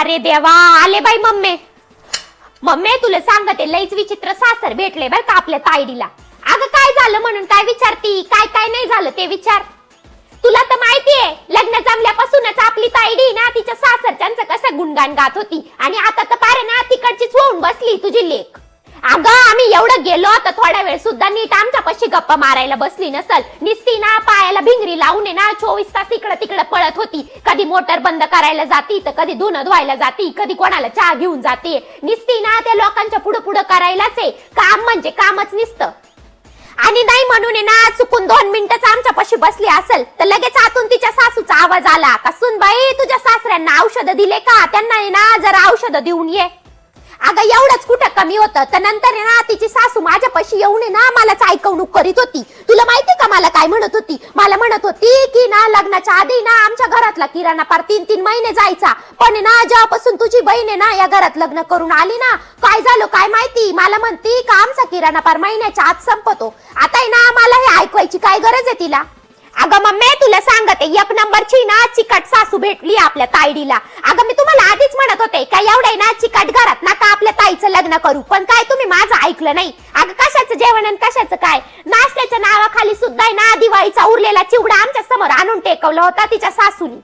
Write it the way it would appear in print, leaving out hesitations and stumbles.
अरे देवा, आले बाई मम्मी. मम्मी तुला सांगते, लईच विचित्र सासर भेटले बर का आपल्या ताईडीला. अगं काय झालं म्हणून काय विचारती, काय काय नाही झालं ते विचार. तुला तर माहितीये, लग्न जमल्यापासूनच आपली ताईडी ना तिच्या सासरच्यांचं कसं गुणगान गात होती, आणि आता तर पारे ना तिकडचीच होऊन बसली तुझी लेक. अगं आम्ही एवढं गेलो तर थोडा वेळ सुद्धा नीट आमच्यापाशी गप्पा मारायला बसली नसल. निस्ती ना पायाला भिंगरी लावून ना 24 तास इकडं तिकडं पळत होती. कधी मोटर बंद करायला जाती, तर कधी धुणं धुवायला जाती, कधी कोणाला चहा घेऊन जाते. निस्ती ना त्या लोकांच्या पुढं पुढं करायलाच आहे. काम म्हणजे कामच निसतं. आणि नाही म्हणून ना चुकून 2 मिनिटच आमच्यापाशी बसली असेल तर लगेच आतून तिच्या सासूचा आवाज आला का, सुनबाई तुझ्या सासऱ्यांना औषधं दिले का, त्यांना ना जरा औषधं देऊन ये. अगं एवढंच कुठं कमी होतं, तर नंतर ना तिची सासू माझ्यापाशी येऊन ना मलाच ऐकवणूक करीत होती. तुला माहिती का मला काय म्हणत होती? मला म्हणत होती की ना लग्नाच्या आधी ना आमच्या घरातला किराणा पार 3-3 महिने जायचा, पण ना जेव्हापासून तुझी बहीण आहे ना या घरात लग्न करून आली ना, काय झालं काय माहिती. मला म्हणती का आमचा किराणा पार महिन्याच्या आत संपतो. आता आहे ना मला हे ऐकवायची काय गरज आहे तिला. अगं मम्मी तुला सांगते, 1 नंबरची ना चिकट सासू भेटली आपल्या ताईडीला. अगं मी तुम्हाला आधीच म्हणत होते काय एवढं ना चिकट घरात ना का आपल्या ताईचं लग्न करू, पण काय तुम्ही माझं ऐकलं नाही. अगं कशाचं जेवण आणि कशाचं काय, नाश्त्याच्या नावाखाली सुद्धा ना दिवाळीचा उरलेला चिवडा आमच्या समोर आणून टेकवला होता तिच्या सासूनी.